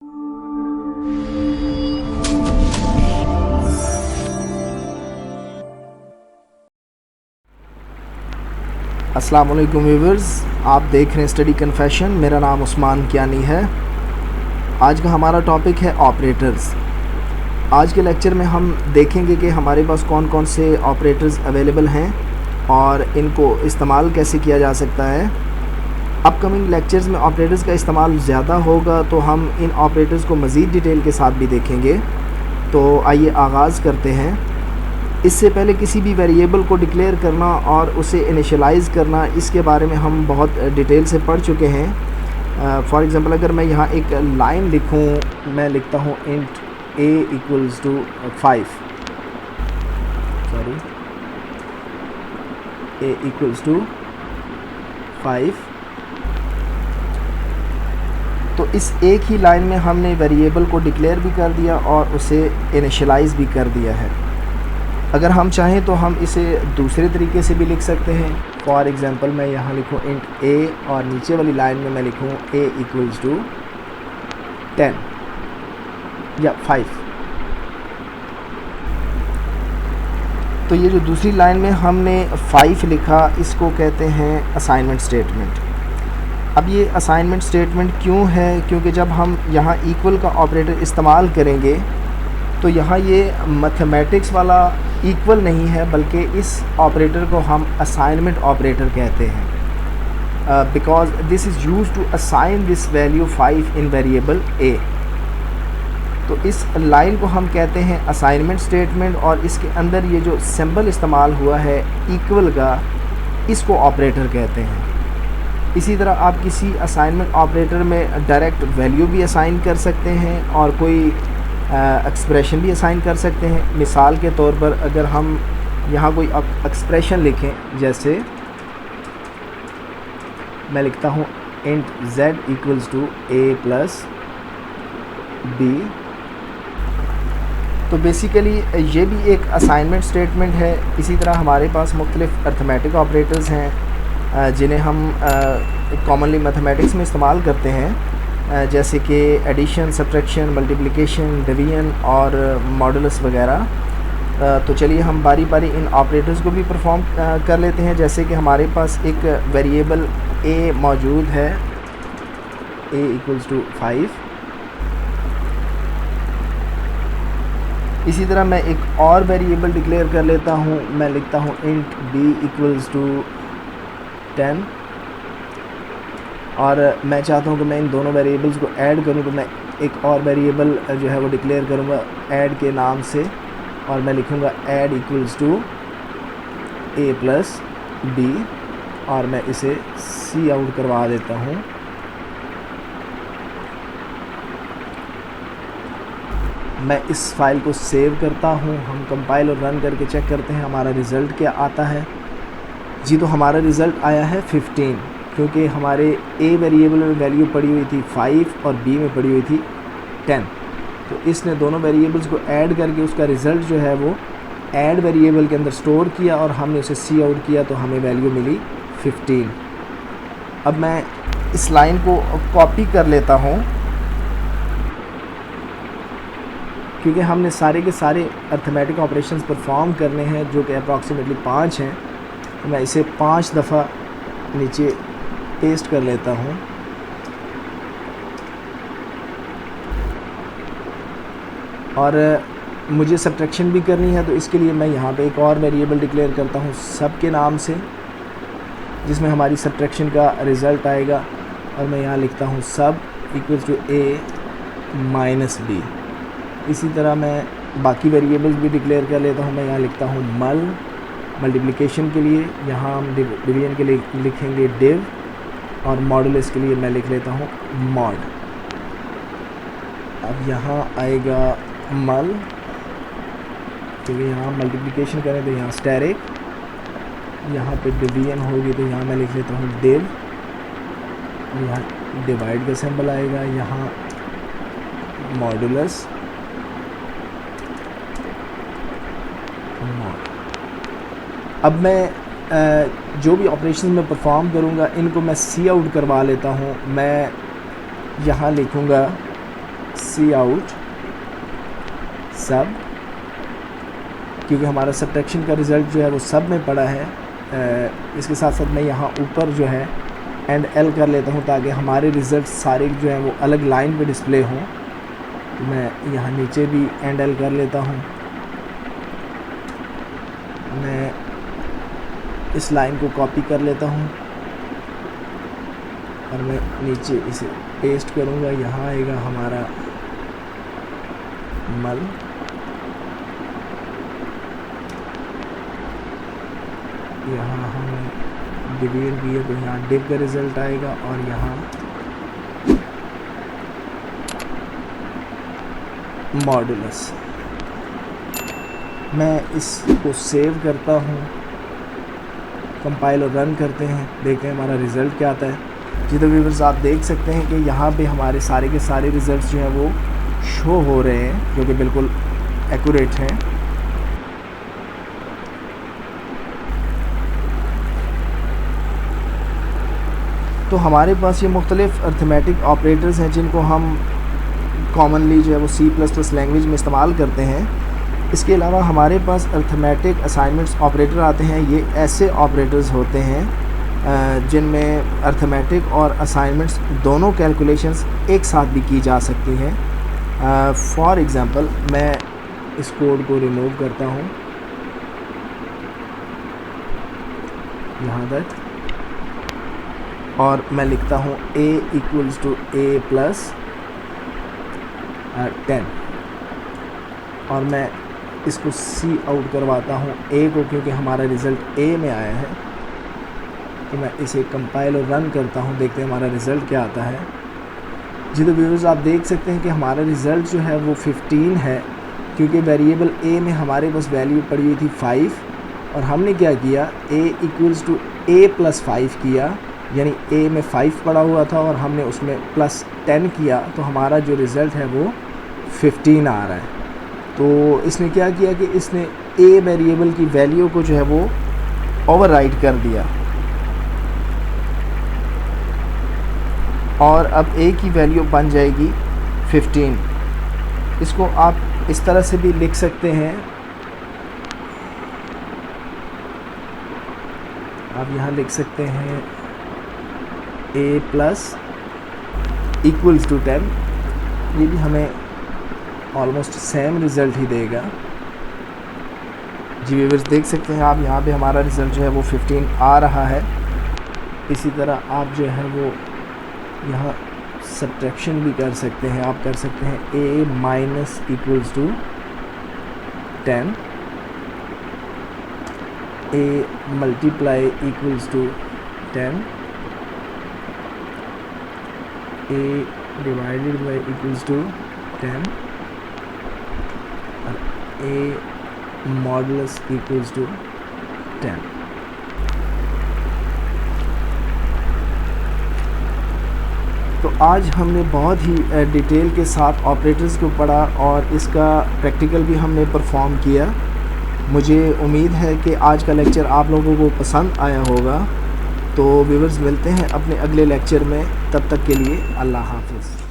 अस्सलाम वालेकुम व्यूअर्स, आप देख रहे हैं स्टडी कन्फेशन। मेरा नाम उस्मान कियानी है। आज का हमारा टॉपिक है ऑपरेटर्स। आज के लेक्चर में हम देखेंगे कि हमारे पास कौन कौन से ऑपरेटर्स अवेलेबल हैं और इनको इस्तेमाल कैसे किया जा सकता है। अपकमिंग लेक्चर्स में ऑपरेटर्स का इस्तेमाल ज़्यादा होगा तो हम इन ऑपरेटर्स को मज़ीद डिटेल के साथ भी देखेंगे। तो आइए आगाज़ करते हैं। इससे पहले किसी भी वेरिएबल को डिक्लेयर करना और उसे इनिशियलाइज़ करना, इसके बारे में हम बहुत डिटेल से पढ़ चुके हैं। फॉर एग्ज़ाम्पल अगर मैं यहाँ एक लाइन लिखूँ, मैं लिखता हूँ int a equals to 5, sorry a equals to 5। तो इस एक ही लाइन में हमने वेरिएबल को डिक्लेयर भी कर दिया और उसे इनिशियलाइज़ भी कर दिया है। अगर हम चाहें तो हम इसे दूसरे तरीके से भी लिख सकते हैं। फॉर एग्ज़ाम्पल मैं यहाँ लिखूँ इंट a और नीचे वाली लाइन में मैं लिखूँ a इक्वल्स टू 10 या 5। तो ये जो दूसरी लाइन में हमने 5 लिखा, इसको कहते हैं असाइनमेंट स्टेटमेंट। अब ये असाइनमेंट स्टेटमेंट क्यों है? क्योंकि जब हम यहाँ इक्वल का ऑपरेटर इस्तेमाल करेंगे तो यहाँ ये मैथमेटिक्स वाला इक्वल नहीं है, बल्कि इस ऑपरेटर को हम असाइनमेंट ऑपरेटर कहते हैं। Because this is use to assign this value 5 in variable a। तो इस लाइन को हम कहते हैं असाइनमेंट स्टेटमेंट, और इसके अंदर ये जो सिंबल इस्तेमाल हुआ है इक्वल का, इसको ऑपरेटर कहते हैं। इसी तरह आप किसी असाइनमेंट ऑपरेटर में डायरेक्ट वैल्यू भी असाइन कर सकते हैं और कोई एक्सप्रेशन भी असाइन कर सकते हैं। मिसाल के तौर पर अगर हम यहाँ कोई एक्सप्रेशन लिखें, जैसे मैं लिखता हूँ int z equals to a plus b, तो बेसिकली ये भी एक असाइनमेंट स्टेटमेंट है। इसी तरह हमारे पास मुख्तलिफ अर्थमेटिक ऑपरेटर्स हैं जिन्हें हम कॉमनली मैथमेटिक्स में इस्तेमाल करते हैं, जैसे कि एडिशन, सब्ट्रैक्शन, मल्टीप्लिकेशन, डिवीजन और मॉडुलस वगैरह। तो चलिए हम बारी बारी इन ऑपरेटर्स को भी परफॉर्म कर लेते हैं। जैसे कि हमारे पास एक वेरिएबल a मौजूद है, a इक्वल्स टू 5। इसी तरह मैं एक और वेरिएबल डिक्लेयर कर लेता हूँ, मैं लिखता हूँ इंट b इक्वल्स टू 10, और मैं चाहता हूँ कि मैं इन दोनों वेरिएबल्स को ऐड करूँ, तो मैं एक और वेरिएबल जो है वो डिक्लेयर करूँगा ऐड के नाम से, और मैं लिखूँगा add equals to a plus b, और मैं इसे सी आउट करवा देता हूँ। मैं इस फाइल को सेव करता हूँ, हम कंपाइल और रन करके चेक करते हैं हमारा रिज़ल्ट क्या आता है। जी, तो हमारा रिज़ल्ट आया है 15, क्योंकि हमारे a वेरिएबल में वैल्यू पड़ी हुई थी 5 और b में पड़ी हुई थी 10। तो इसने दोनों वेरिएबल्स को ऐड करके उसका रिज़ल्ट जो है वो ऐड वेरिएबल के अंदर स्टोर किया और हमने उसे सी आउट किया, तो हमें वैल्यू मिली 15। अब मैं इस लाइन को कॉपी कर लेता हूँ, क्योंकि हमने सारे के सारे अर्थमेटिक ऑपरेशंस परफॉर्म करने हैं जो कि अप्रॉक्सीमेटली 5 हैं। तो मैं इसे 5 दफ़ा नीचे पेस्ट कर लेता हूँ। और मुझे सब्ट्रैक्शन भी करनी है, तो इसके लिए मैं यहाँ पे एक और वेरिएबल डिक्लेयर करता हूँ सब के नाम से, जिसमें हमारी सब्ट्रैक्शन का रिज़ल्ट आएगा, और मैं यहाँ लिखता हूँ sub equals to a minus b। इसी तरह मैं बाकी वेरिएबल्स भी डिक्लेयर कर लेता हूँ। मैं यहाँ लिखता हूँ मल्टीप्लिकेशन के लिए, यहाँ हम डिवीजन के लिए लिखेंगे डिव, और मॉडुलस के लिए मैं लिख लेता हूँ मॉड। अब यहाँ आएगा मल, क्योंकि यहाँ मल्टीप्लिकेशन करें तो यहाँ स्टेरिक, यहाँ पे डिवीजन होगी तो यहाँ मैं लिख लेता हूँ डिव, और यहाँ डिवाइड का सिंबल आएगा, यहाँ मॉडुलस मॉड। अब मैं जो भी ऑपरेशन में परफॉर्म करूँगा इनको मैं सी आउट करवा लेता हूँ। मैं यहाँ लिखूँगा सी आउट सब, क्योंकि हमारा सब्ट्रैक्शन का रिज़ल्ट जो है वो सब में पड़ा है। इसके साथ साथ मैं यहाँ ऊपर जो है एंड एल कर लेता हूँ ताकि हमारे रिज़ल्ट सारे जो हैं वो अलग लाइन पे डिस्प्ले हों। तो मैं यहाँ नीचे भी एंड एल कर लेता हूँ। मैं इस लाइन को कॉपी कर लेता हूँ और मैं नीचे इसे पेस्ट करूँगा। यहाँ आएगा हमारा मल, यहाँ हमने डिवीजन किया तो यहाँ डिव का रिज़ल्ट आएगा और यहाँ मॉडुलस। मैं इसको सेव करता हूँ, कंपाइल और रन करते हैं, देखते हैं हमारा रिज़ल्ट क्या आता है। जी तो व्यूअर्स आप देख सकते हैं कि यहाँ पे हमारे सारे के सारे रिज़ल्ट्स जो हैं वो शो हो रहे हैं, जो कि बिल्कुल एक्यूरेट हैं। तो हमारे पास ये मुख्तलिफ़ अर्थमेटिक ऑपरेटर्स हैं जिनको हम कॉमनली जो है वो C++ लैंग्वेज में इस्तेमाल करते हैं। इसके अलावा हमारे पास अर्थमेटिक असाइनमेंट्स ऑपरेटर आते हैं। ये ऐसे ऑपरेटर्स होते हैं जिनमें अर्थमेटिक और असाइनमेंट्स दोनों कैलकुलेशंस एक साथ भी की जा सकती हैं। फॉर एग्ज़ाम्पल मैं इस कोड को रिमूव करता हूँ यहाँ तक और मैं लिखता हूँ a equals to a plus 10 और मैं इसको सी आउट करवाता हूँ a को, क्योंकि हमारा रिज़ल्ट a में आया है। तो मैं इसे कंपाइल और रन करता हूँ, देखते हैं हमारा रिज़ल्ट क्या आता है। जी तो व्यूअर्स आप देख सकते हैं कि हमारा रिज़ल्ट जो है वो 15 है, क्योंकि वेरिएबल a में हमारे पास वैल्यू पड़ी हुई थी 5 और हमने क्या किया a equals to a plus 5 किया, यानी a में 5 पड़ा हुआ था और हमने उसमें प्लस 10 किया, तो हमारा जो रिज़ल्ट है वो 15 आ रहा है। तो इसने क्या किया कि इसने a वेरिएबल की वैल्यू को जो है वो ओवरराइड कर दिया और अब a की वैल्यू बन जाएगी 15। इसको आप इस तरह से भी लिख सकते हैं। आप यहाँ लिख सकते हैं a प्लस इक्वल्स टू 10। ये भी हमें ऑलमोस्ट सेम रिज़ल्ट ही देगा। जी व्यूअर्स देख सकते हैं आप यहाँ पे हमारा रिज़ल्ट जो है वो 15 आ रहा है। इसी तरह आप जो है वो यहाँ सब्ट्रैक्शन भी कर सकते हैं। आप कर सकते हैं a minus equals to 10, a multiply equals to 10, a divided by equals to 10 और a मॉडुलस इक्वल्स टू 10। तो आज हमने बहुत ही डिटेल के साथ ऑपरेटर्स को पढ़ा और इसका प्रैक्टिकल भी हमने परफॉर्म किया। मुझे उम्मीद है कि आज का लेक्चर आप लोगों को पसंद आया होगा। तो व्यूअर्स मिलते हैं अपने अगले लेक्चर में, तब तक के लिए अल्लाह हाफ़िज़।